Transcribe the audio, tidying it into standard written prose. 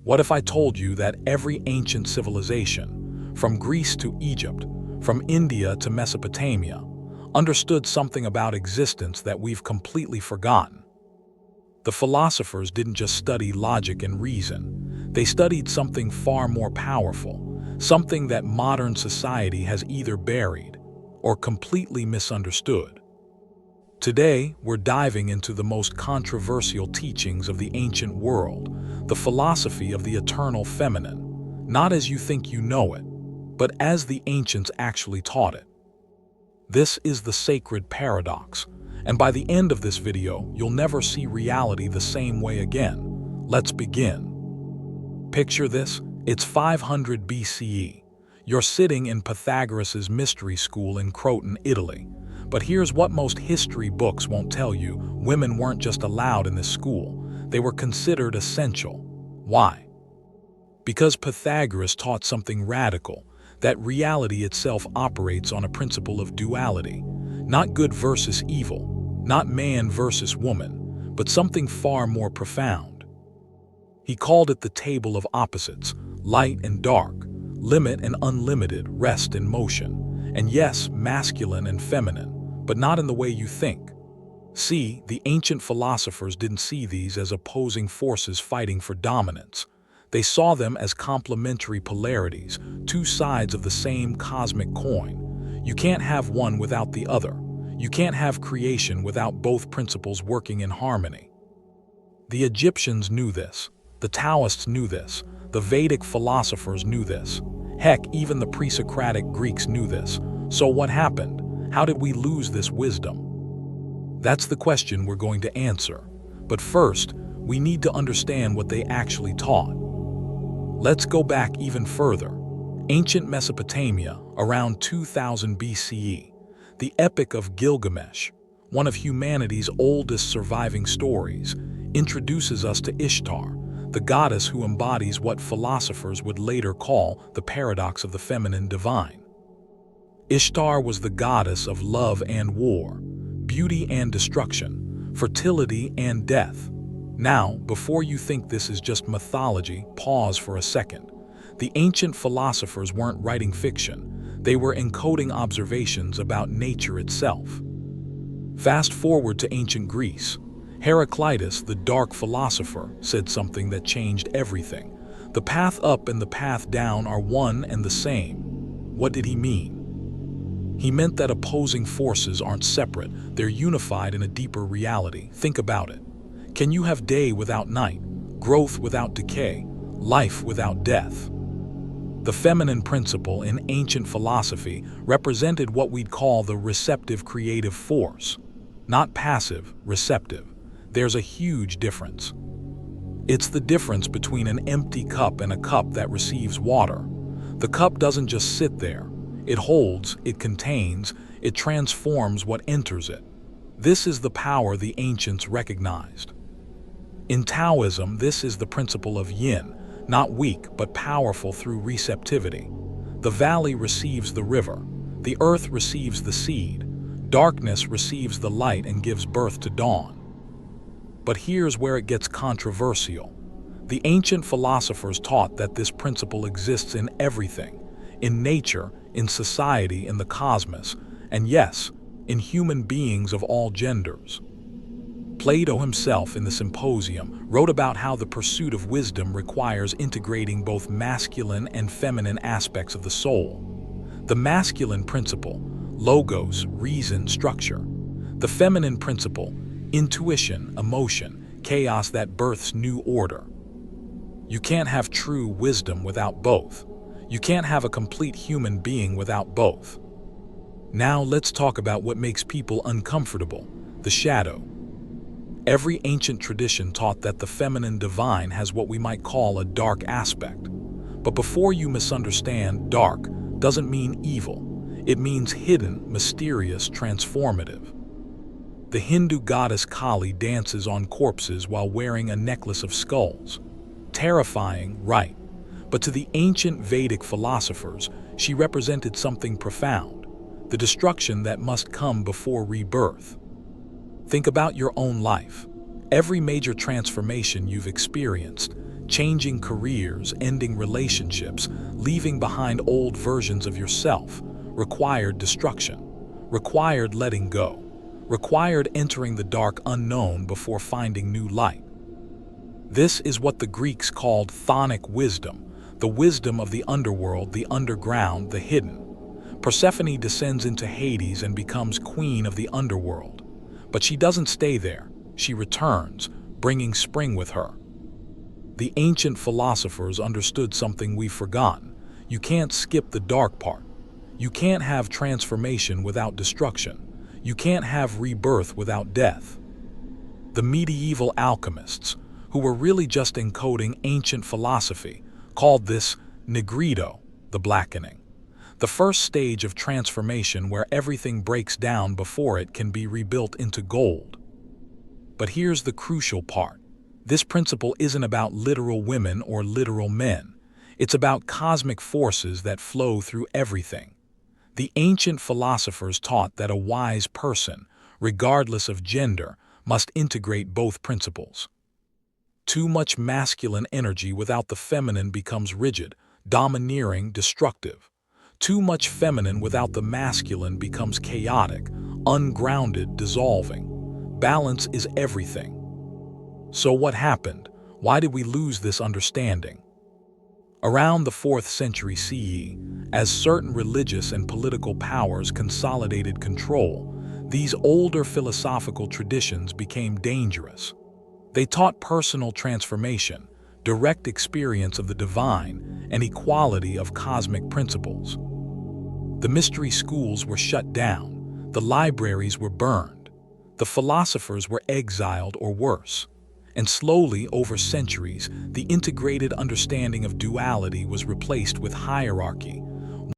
What if I told you that every ancient civilization, from Greece to Egypt, from India to Mesopotamia, understood something about existence that we've completely forgotten? The philosophers didn't just study logic and reason. They studied something far more powerful, something that modern society has either buried or completely misunderstood. Today, we're diving into the most controversial teachings of the ancient world, the philosophy of the eternal feminine, not as you think you know it, but as the ancients actually taught it. This is the sacred paradox, and by the end of this video, you'll never see reality the same way again. Let's begin. Picture this, it's 500 BCE. You're sitting in Pythagoras' mystery school in Croton, Italy. But here's what most history books won't tell you: women weren't just allowed in this school, they were considered essential. Why? Because Pythagoras taught something radical, that reality itself operates on a principle of duality. Not good versus evil, not man versus woman, but something far more profound. He called it the table of opposites, light and dark, limit and unlimited, rest and motion, and yes, masculine and feminine, but not in the way you think. See, the ancient philosophers didn't see these as opposing forces fighting for dominance. They saw them as complementary polarities, two sides of the same cosmic coin. You can't have one without the other. You can't have creation without both principles working in harmony. The Egyptians knew this. The Taoists knew this. The Vedic philosophers knew this. Heck, even the pre-Socratic Greeks knew this. So what happened? How did we lose this wisdom? That's the question we're going to answer. But first, we need to understand what they actually taught. Let's go back even further. Ancient Mesopotamia, around 2000 BCE, the Epic of Gilgamesh, one of humanity's oldest surviving stories, introduces us to Ishtar, the goddess who embodies what philosophers would later call the paradox of the feminine divine. Ishtar was the goddess of love and war, beauty and destruction, fertility and death. Now, before you think this is just mythology, pause for a second. The ancient philosophers weren't writing fiction. They were encoding observations about nature itself. Fast forward to ancient Greece. Heraclitus, the dark philosopher, said something that changed everything. The path up and the path down are one and the same. What did he mean? He meant that opposing forces aren't separate, they're unified in a deeper reality. Think about it. Can you have day without night, growth without decay, life without death? The feminine principle in ancient philosophy represented what we'd call the receptive creative force. Not passive, receptive. There's a huge difference. It's the difference between an empty cup and a cup that receives water. The cup doesn't just sit there. It holds, it contains, it transforms what enters it. This is the power the ancients recognized. In Taoism, this is the principle of yin, not weak but powerful through receptivity. The valley receives the river, the earth receives the seed, darkness receives the light and gives birth to dawn. But here's where it gets controversial. The ancient philosophers taught that this principle exists in everything, in nature, in society, in the cosmos, and yes, in human beings of all genders. Plato himself in the Symposium wrote about how the pursuit of wisdom requires integrating both masculine and feminine aspects of the soul. The masculine principle, logos, reason, structure. The feminine principle, intuition, emotion, chaos that births new order. You can't have true wisdom without both. You can't have a complete human being without both. Now let's talk about what makes people uncomfortable, the shadow. Every ancient tradition taught that the feminine divine has what we might call a dark aspect. But before you misunderstand, dark doesn't mean evil. It means hidden, mysterious, transformative. The Hindu goddess Kali dances on corpses while wearing a necklace of skulls. Terrifying, right? But to the ancient Vedic philosophers, she represented something profound, the destruction that must come before rebirth. Think about your own life. Every major transformation you've experienced, Changing careers, ending relationships, leaving behind old versions of yourself required destruction, required letting go, required entering the dark unknown before finding new light. This is what the Greeks called chthonic wisdom, the wisdom of the underworld, the underground, the hidden. Persephone descends into Hades and becomes queen of the underworld. But she doesn't stay there. She returns, bringing spring with her. The ancient philosophers understood something we've forgotten. You can't skip the dark part. You can't have transformation without destruction. You can't have rebirth without death. The medieval alchemists, who were really just encoding ancient philosophy, called this negredo, the blackening. The first stage of transformation where everything breaks down before it can be rebuilt into gold. But here's the crucial part. This principle isn't about literal women or literal men. It's about cosmic forces that flow through everything. The ancient philosophers taught that a wise person, regardless of gender, must integrate both principles. Too much masculine energy without the feminine becomes rigid, domineering, destructive. Too much feminine without the masculine becomes chaotic, ungrounded, dissolving. Balance is everything. So what happened? Why did we lose this understanding? Around the 4th century CE, as certain religious and political powers consolidated control, these older philosophical traditions became dangerous. They taught personal transformation, direct experience of the divine, and equality of cosmic principles. The mystery schools were shut down, the libraries were burned, the philosophers were exiled or worse. And slowly, over centuries, the integrated understanding of duality was replaced with hierarchy,